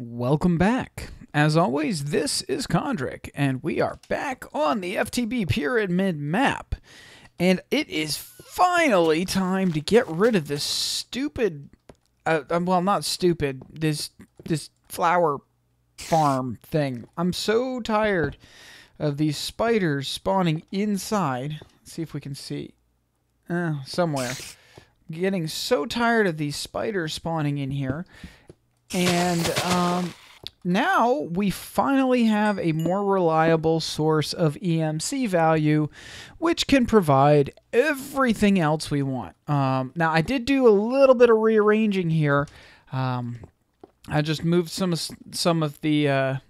Welcome back. As always, this is Kondrik, and we are back on the FTB Pyramid Map. And it is finally time to get rid of this stupid, well, not stupid, this flower farm thing. I'm so tired of these spiders spawning inside. Let's see if we can see. Somewhere. Getting so tired of these spiders spawning in here. And now we finally have a more reliable source of EMC value, which can provide everything else we want. Now, I did do a little bit of rearranging here. I just moved some of the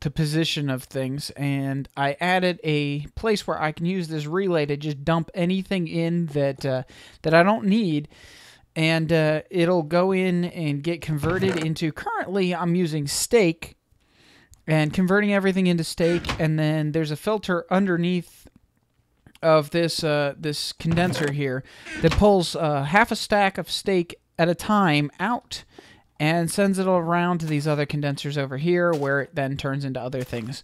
position of things, and I added a place where I can use this relay to just dump anything in that I don't need. And it'll go in and get converted into, currently I'm using steak and converting everything into steak. And then there's a filter underneath of this this condenser here that pulls half a stack of steak at a time out and sends it around to these other condensers over here, where it then turns into other things.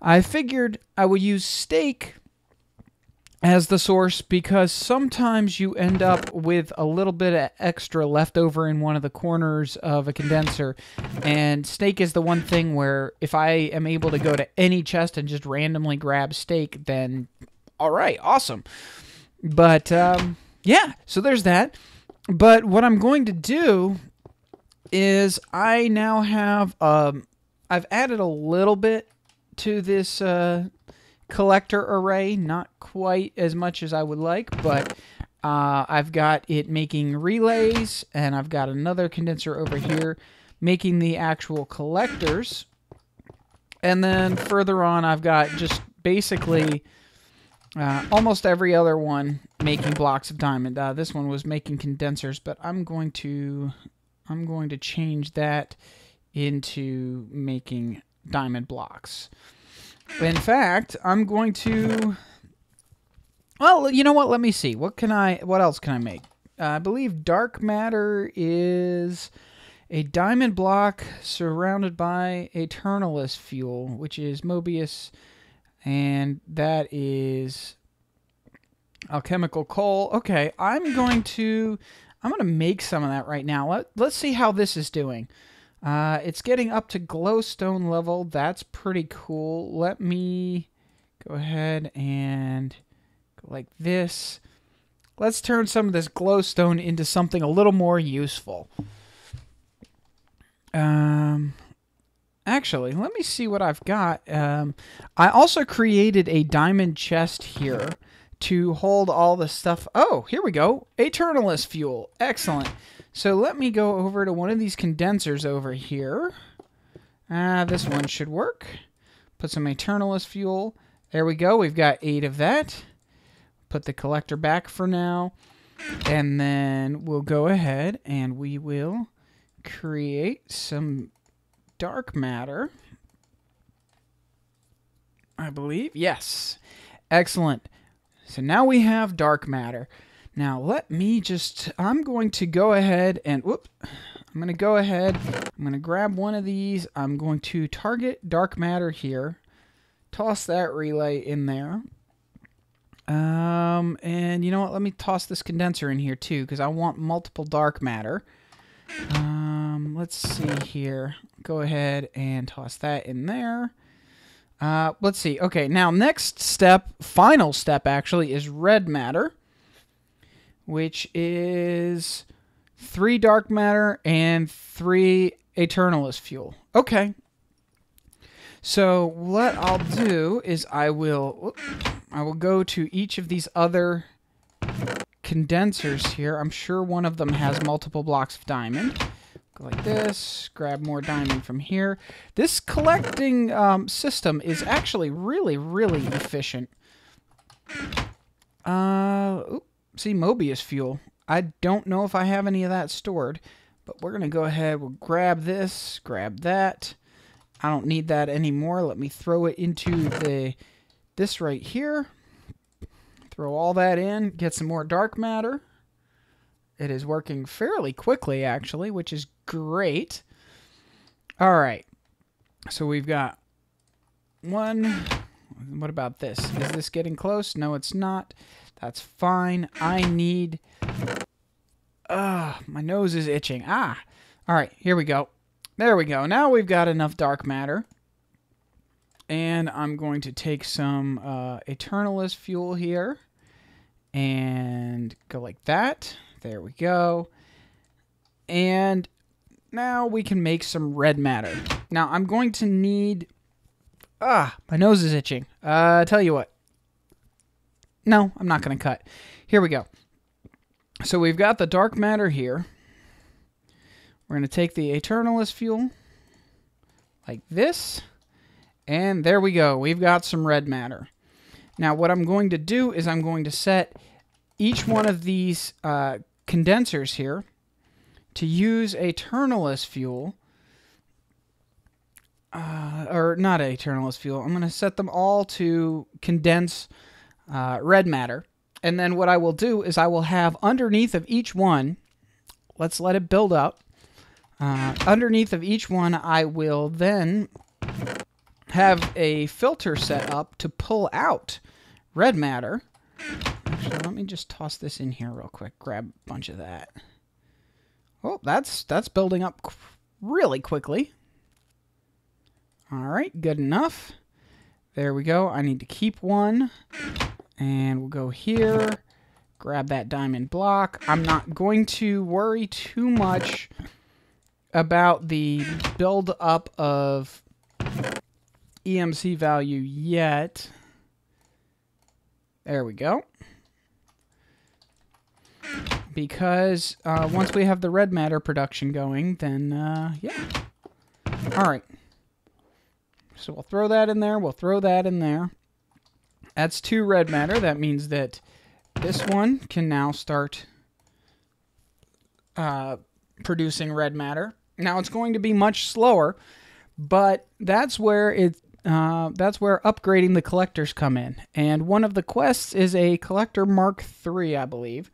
I figured I would use steak as the source because sometimes you end up with a little bit of extra left over in one of the corners of a condenser, and steak is the one thing where if I am able to go to any chest and just randomly grab steak, then alright, awesome. But yeah, so there's that. But what I'm going to do is I now have I've added a little bit to this collector array, not quite as much as I would like, but I've got it making relays, and I've got another condenser over here making the actual collectors, and then further on I've got just basically almost every other one making blocks of diamond. This one was making condensers, but I'm going to change that into making diamond blocks. In fact, I'm going to, well, you know what? Let me see. What else can I make? I believe dark matter is a diamond block surrounded by eternalist fuel, which is Mobius, and that is alchemical coal. Okay, I'm going to make some of that right now. Let's see how this is doing. It's getting up to glowstone level. That's pretty cool. Let me go ahead and go like this. Let's turn some of this glowstone into something a little more useful. Actually, let me see what I've got. I also created a diamond chest here to hold all the stuff. Oh, here we go. Eternalist fuel. Excellent. So let me go over to one of these condensers over here. This one should work. Put some eternalist fuel. There we go. We've got 8 of that. Put the collector back for now. And then we'll go ahead and we will create some dark matter. I believe. Yes. Excellent. So now we have dark matter. Now let me just, I'm going to go ahead and, I'm going to grab one of these. I'm going to target dark matter here. Toss that relay in there. And you know what, let me toss this condenser in here too, because I want multiple dark matter. Let's see here. Go ahead and toss that in there. Let's see. Okay, now next step, final step actually, is red matter, which is 3 dark matter and 3 eternalist fuel. Okay. So what I'll do is I will go to each of these other condensers here. I'm sure one of them has multiple blocks of diamond. Go like this, grab more diamond from here. This collecting system is actually really, really efficient. See, Mobius fuel. I don't know if I have any of that stored, but we're going to go ahead. We'll grab this, grab that. I don't need that anymore. Let me throw it into this right here. Throw all that in, get some more dark matter. It is working fairly quickly, actually, which is great. All right. So we've got one. What about this? Is this getting close? No, it's not. That's fine. I need... my nose is itching. Ah. All right, here we go. There we go. Now we've got enough dark matter. And I'm going to take some Eternalist fuel here. And go like that. There we go. And now we can make some red matter. Now I'm going to need... my nose is itching. Tell you what. No, I'm not going to cut. Here we go. So we've got the dark matter here. We're going to take the Eternalist fuel like this. And there we go. We've got some red matter. Now what I'm going to do is I'm going to set each one of these condensers here to use Eternalist fuel. Or not Eternalist fuel. I'm going to set them all to condense red matter. And then what I will do is I will have underneath of each one, let's let it build up. Underneath of each one, I will then have a filter set up to pull out red matter. Actually, let me just toss this in here real quick. Grab a bunch of that. Oh, that's building up really quickly. All right, good enough. There we go. I need to keep one. And we'll go here. Grab that diamond block. I'm not going to worry too much about the build up of EMC value yet. There we go. Because once we have the red matter production going, then yeah. All right. So we'll throw that in there. We'll throw that in there. That's 2 red matter. That means that this one can now start producing red matter. Now it's going to be much slower, but that's where upgrading the collectors come in. And one of the quests is a collector Mark III, I believe,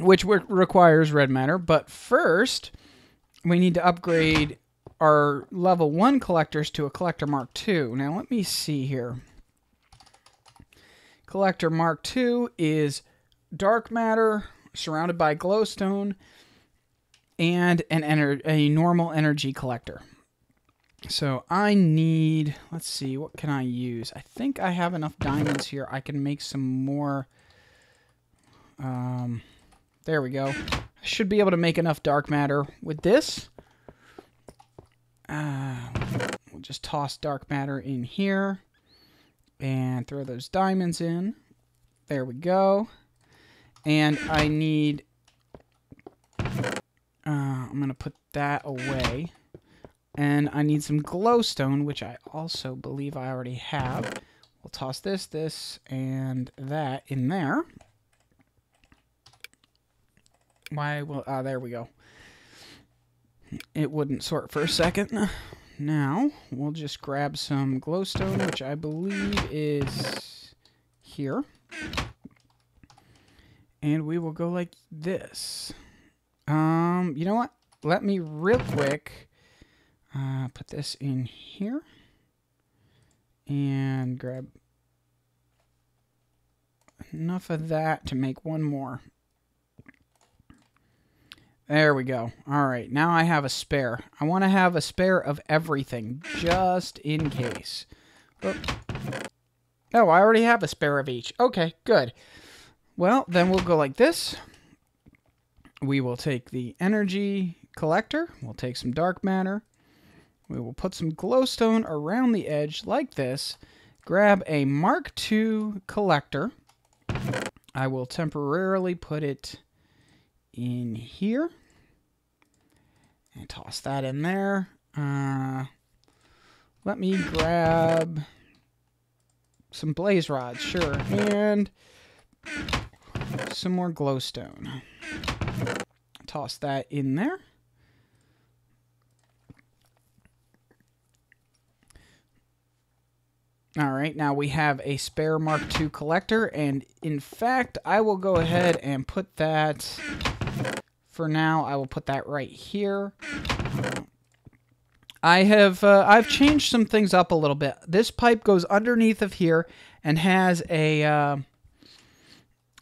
which requires red matter. But first, we need to upgrade our level 1 collectors to a collector Mark II. Now let me see here. Collector Mark II is dark matter surrounded by glowstone and a normal energy collector. So I need, let's see, what can I use? I think I have enough diamonds here. I can make some more. There we go. I should be able to make enough dark matter with this. We'll just toss dark matter in here and throw those diamonds in. There we go. And I need... I'm going to put that away. And I need some glowstone, which I also believe I already have. We'll toss this, and that in there. Why? Well, there we go. It wouldn't sort for a second. Now, we'll just grab some glowstone, which I believe is here. And we will go like this. You know what? Let me real quick put this in here. And grab enough of that to make one more. There we go. All right, now I have a spare. I want to have a spare of everything, just in case. Oh, I already have a spare of each. Okay, good. Well, then we'll go like this. We will take the energy collector. We'll take some dark matter. We will put some glowstone around the edge like this. Grab a Mark II collector. I will temporarily put it in here. And toss that in there. Let me grab some blaze rods, sure. And some more glowstone. Toss that in there. All right, now we have a spare Mark II collector, and in fact, I will go ahead and put that For now, I will put that right here. I've changed some things up a little bit. This pipe goes underneath of here and has a I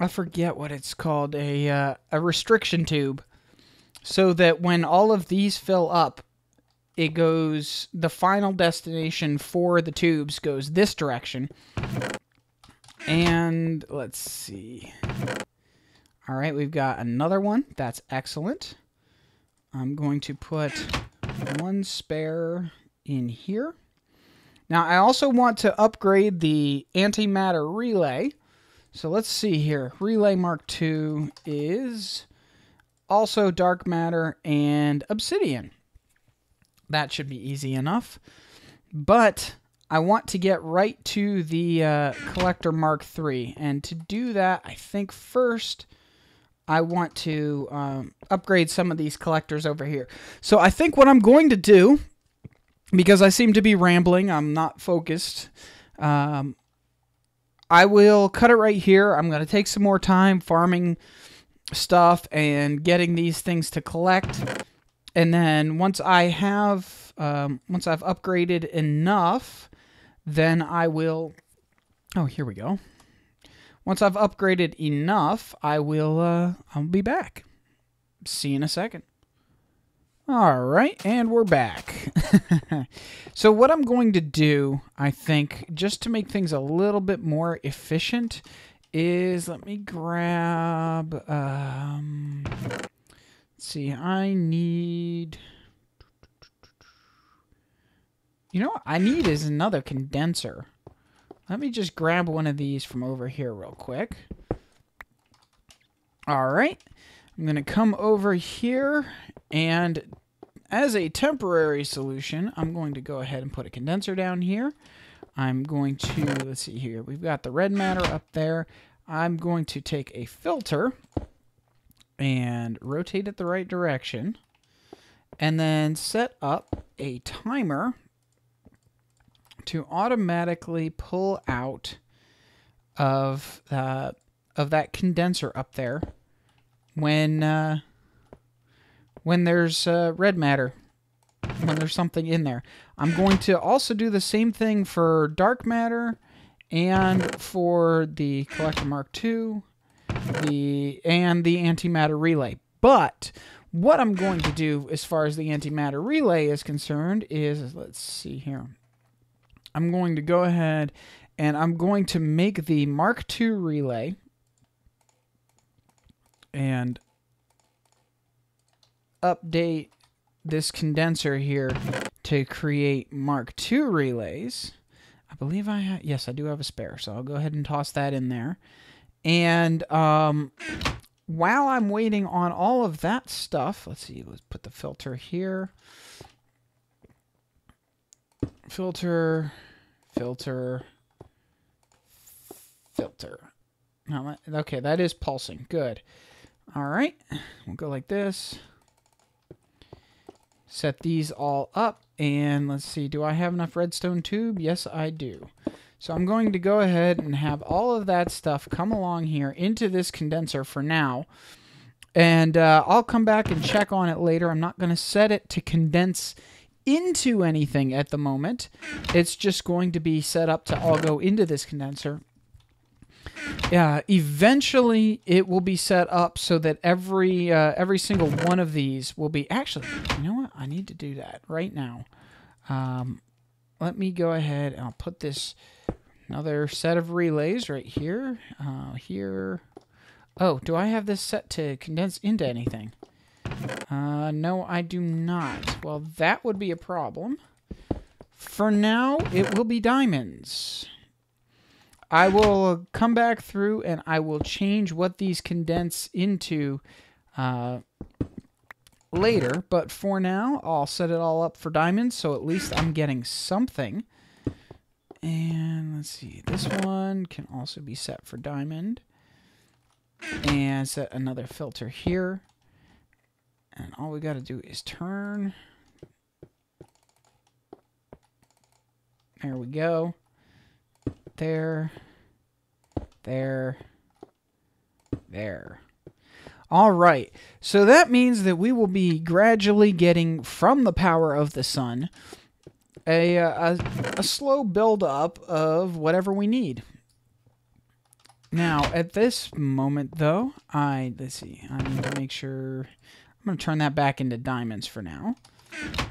forget what it's called, a restriction tube, so that when all of these fill up, it goes, the final destination for the tubes goes this direction. And let's see. All right, we've got another one. That's excellent. I'm going to put one spare in here. Now, I also want to upgrade the antimatter relay. So let's see here. Relay Mark II is also dark matter and obsidian. That should be easy enough. But I want to get right to the collector Mark III. And to do that, I think first I want to upgrade some of these collectors over here. So I think what I'm going to do, because I seem to be rambling, I'm not focused, I will cut it right here. I'm going to take some more time farming stuff and getting these things to collect. And then once I've upgraded enough, then I will... Oh, here we go. Once I've upgraded enough, I'll be back. See you in a second. All right, and we're back. So what I'm going to do, I think, just to make things a little bit more efficient, is let me grab... let's see, I need... You know what I need is another condenser. Let me just grab one of these from over here real quick. All right. I'm going to come over here, and as a temporary solution, I'm going to go ahead and put a condenser down here. I'm going to, let's see here, we've got the red matter up there. I'm going to take a filter and rotate it the right direction, and then set up a timer to automatically pull out of that condenser up there when there's red matter, when there's something in there. I'm going to also do the same thing for dark matter and for the collector Mark II, and the antimatter relay. But what I'm going to do as far as the antimatter relay is concerned is, let's see here. I'm going to go ahead and I'm going to make the Mark II relay and update this condenser here to create Mark II relays. I believe I have, yes, I do have a spare, so I'll go ahead and toss that in there. And while I'm waiting on all of that stuff, let's see, let's put the filter here. Filter. No, okay, that is pulsing. Good. All right. We'll go like this. Set these all up. And let's see. Do I have enough redstone tube? Yes, I do. So I'm going to go ahead and have all of that stuff come along here into this condenser for now. And I'll come back and check on it later. I'm not going to set it to condense into anything at the moment. It's just going to be set up to all go into this condenser. Eventually it will be set up so that every single one of these will be... Actually, you know what? I need to do that right now. Let me go ahead and I'll put this another set of relays right here. Here. Oh, do I have this set to condense into anything? No, I do not. Well, that would be a problem. For now, it will be diamonds. I will come back through and I will change what these condense into later. But for now, I'll set it all up for diamonds, so at least I'm getting something. And let's see, this one can also be set for diamond. And set another filter here. And all we got to do is turn. There we go. There. All right. So that means that we will be gradually getting from the power of the sun a slow build-up of whatever we need. Now, at this moment, though, let's see. I need to make sure. I'm going to turn that back into diamonds for now.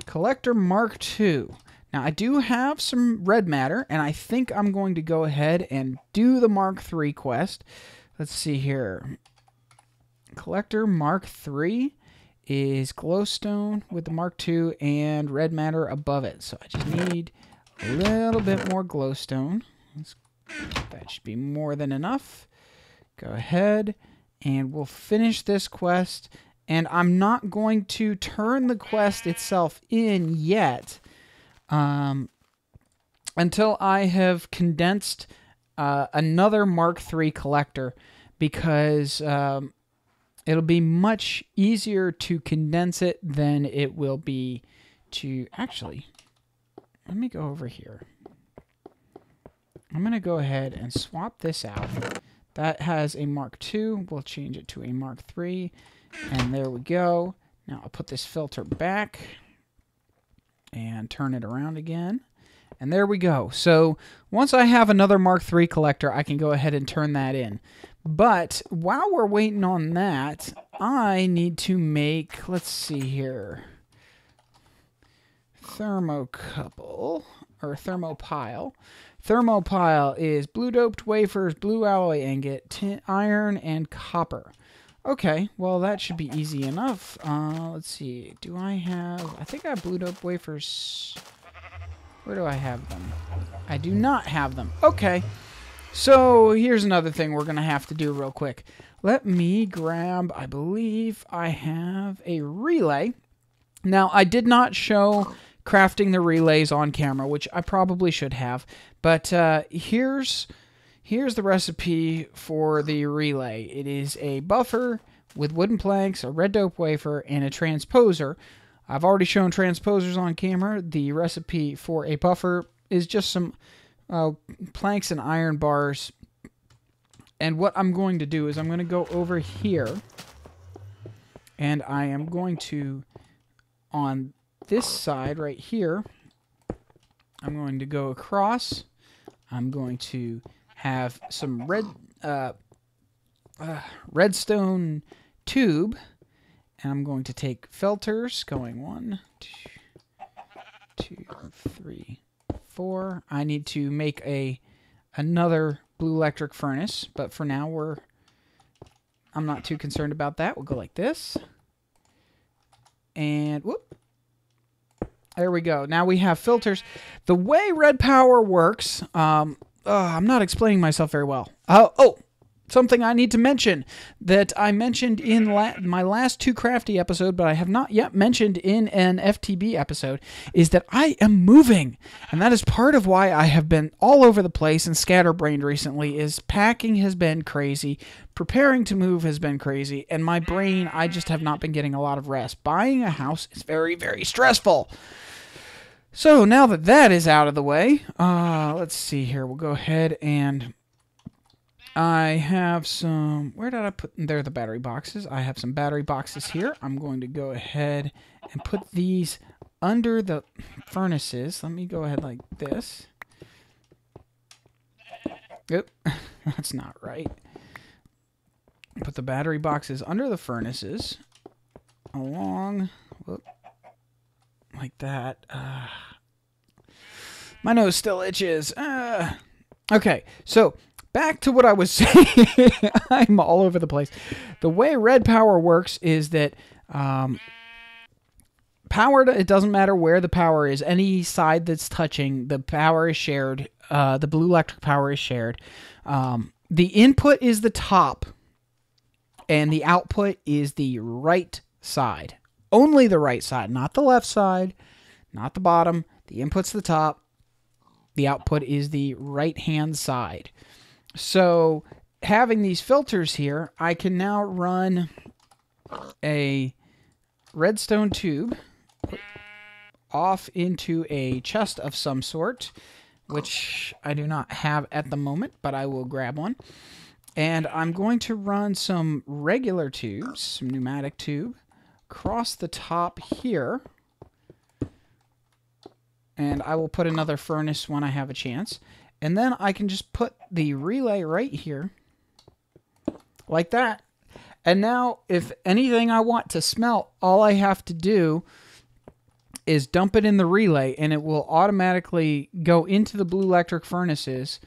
Collector Mark II. Now, I do have some red matter, and I think I'm going to go ahead and do the Mark III quest. Let's see here. Collector Mark III is glowstone with the Mark II and red matter above it. So I just need a little bit more glowstone. That should be more than enough. Go ahead and we'll finish this quest. And I'm not going to turn the quest itself in yet until I have condensed another Mark III collector, because it'll be much easier to condense it than it will be to... Actually, let me go over here. I'm going to go ahead and swap this out. That has a Mark II. We'll change it to a Mark III. And there we go. Now I'll put this filter back and turn it around again. And there we go. So once I have another Mark III collector, I can go ahead and turn that in. But while we're waiting on that, I need to make, let's see here, thermocouple, or thermopile. Thermopile is blue doped wafers, blue alloy ingot, tin, iron, and copper. Okay, well that should be easy enough. Let's see, do I have, I think I have blue doped wafers. Where do I have them? I do not have them. Okay. So here's another thing we're going to have to do real quick. Let me grab, I believe I have a relay. Now, I did not show crafting the relays on camera, which I probably should have. But here's the recipe for the relay. It is a buffer with wooden planks, a red dope wafer, and a transposer. I've already shown transposers on camera. The recipe for a buffer is just some planks and iron bars. And what I'm going to do is I'm going to go over here, and I am going to, on this side right here, I'm going to go across. I'm going to have some redstone tube, and I'm going to take filters going 1, 2, 3, 4. I need to make another blue electric furnace, but for now I'm not too concerned about that. We'll go like this. And whoop. There we go. Now we have filters. The way red power works, I'm not explaining myself very well. Oh, something I need to mention that I mentioned in my last 2 crafty episode, but I have not yet mentioned in an FTB episode, is that I am moving. And that is part of why I have been all over the place and scatterbrained recently. Is packing has been crazy, preparing to move has been crazy, and my brain, I just have not been getting a lot of rest. Buying a house is very, very stressful. So now that that is out of the way, let's see here. We'll go ahead and I have some, where did I put, there are the battery boxes. I have some battery boxes here. I'm going to go ahead and put these under the furnaces. Let me go ahead like this. Oop, that's not right. Put the battery boxes under the furnaces along, whoop, like that. My nose still itches. Okay, so back to what I was saying. I'm all over the place. The way red power works is that it doesn't matter where the power is. Any side that's touching, the power is shared. The blue electric power is shared. The input is the top, and the output is the right side. Only the right side, not the left side, not the bottom. The input's the top. The output is the right-hand side. So having these filters here, I can now run a redstone tube off into a chest of some sort, which I do not have at the moment, but I will grab one. And I'm going to run some regular tubes, some pneumatic tube, across the top here. And I will put another furnace when I have a chance. And then I can just put the relay right here, like that. And now, if anything I want to smelt, all I have to do is dump it in the relay, and it will automatically go into the blue electric furnaces.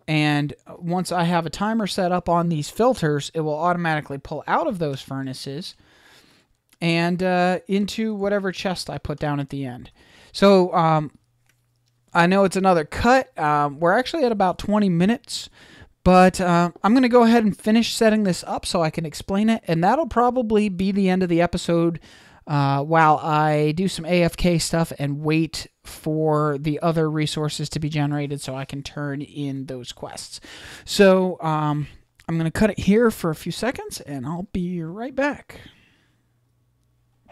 And once I have a timer set up on these filters, it will automatically pull out of those furnaces and into whatever chest I put down at the end. So I know it's another cut. We're actually at about 20 minutes, but I'm going to go ahead and finish setting this up so I can explain it, and that'll probably be the end of the episode while I do some AFK stuff and wait for the other resources to be generated so I can turn in those quests. So I'm going to cut it here for a few seconds, and I'll be right back.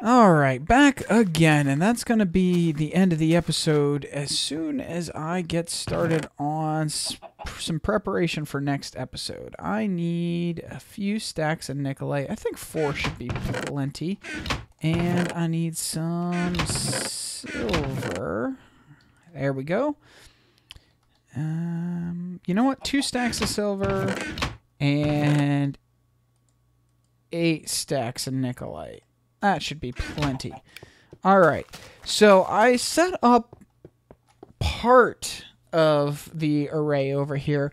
Alright, back again, and that's going to be the end of the episode as soon as I get started on some preparation for next episode. I need a few stacks of nickelite. I think 4 should be plenty. And I need some silver. There we go. You know what? 2 stacks of silver and 8 stacks of nickelite. That should be plenty. All right. So I set up part of the array over here.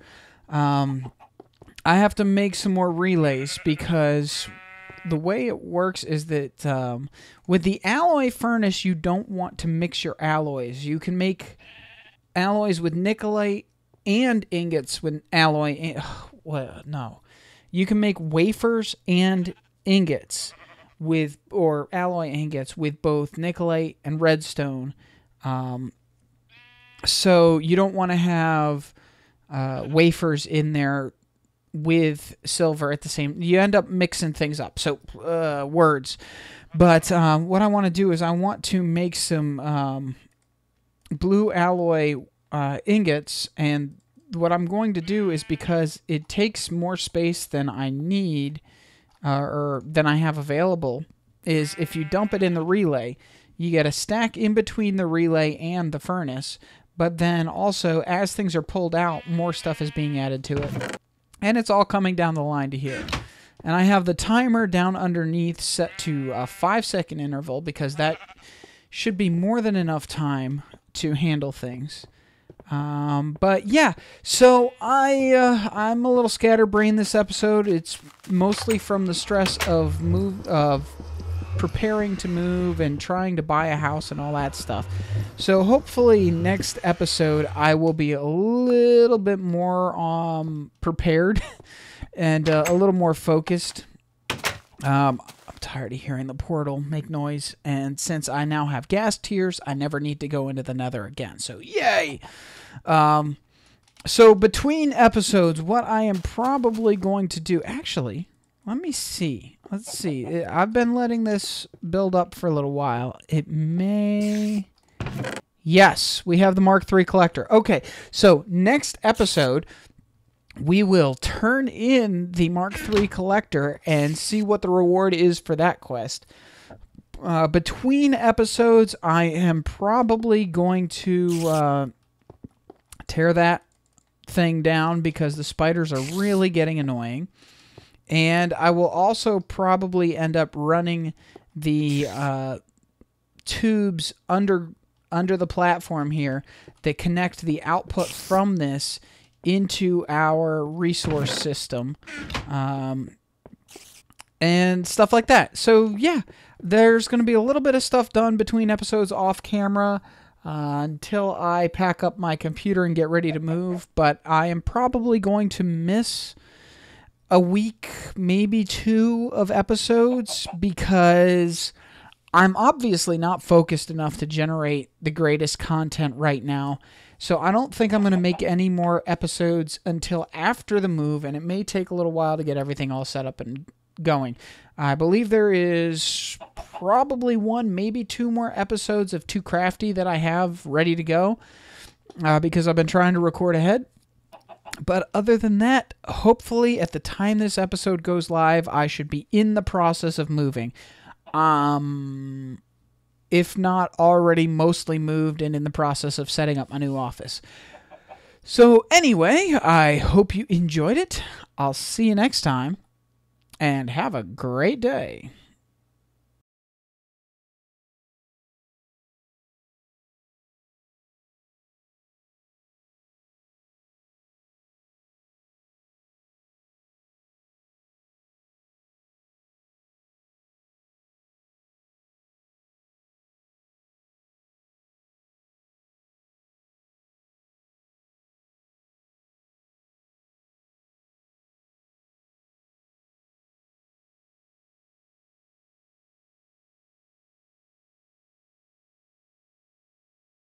I have to make some more relays because the way it works is that with the alloy furnace, you don't want to mix your alloys. You can make alloys with nickelite and ingots with alloy. Well, no. You can make wafers and ingots with, or alloy ingots with both nickelite and redstone. So you don't want to have wafers in there with silver at the same. You end up mixing things up. So words. But what I want to do is I want to make some blue alloy ingots, and what I'm going to do is, because it takes more space than I need or than I have available, is if you dump it in the relay, you get a stack in between the relay and the furnace, but then also as things are pulled out, more stuff is being added to it. And it's all coming down the line to here. And I have the timer down underneath set to a 5-second interval, because that should be more than enough time to handle things. But yeah, so I'm a little scatterbrained this episode. It's mostly from the stress of preparing to move and trying to buy a house and all that stuff. So hopefully next episode I will be a little bit more prepared and a little more focused. I'm tired of hearing the portal make noise, and since I now have gas tiers, I never need to go into the nether again. So yay! So between episodes, what I am probably going to do, actually, let me see. Let's see. I've been letting this build up for a little while. It may... Yes, we have the Mark III collector. Okay, so next episode, we will turn in the Mark III collector and see what the reward is for that quest. Between episodes, I am probably going to tear that thing down because the spiders are really getting annoying. And I will also probably end up running the tubes under the platform here that connect the output from this into our resource system, and stuff like that. So yeah, there's going to be a little bit of stuff done between episodes off camera until I pack up my computer and get ready to move. But I am probably going to miss a week, maybe 2 of episodes, because I'm obviously not focused enough to generate the greatest content right now. So I don't think I'm going to make any more episodes until after the move, and it may take a little while to get everything all set up and going. I believe there is probably 1, maybe 2 more episodes of Too Crafty that I have ready to go, because I've been trying to record ahead. But other than that, hopefully at the time this episode goes live, I should be in the process of moving. If not already mostly moved and in the process of setting up my new office. So anyway, I hope you enjoyed it. I'll see you next time, and have a great day.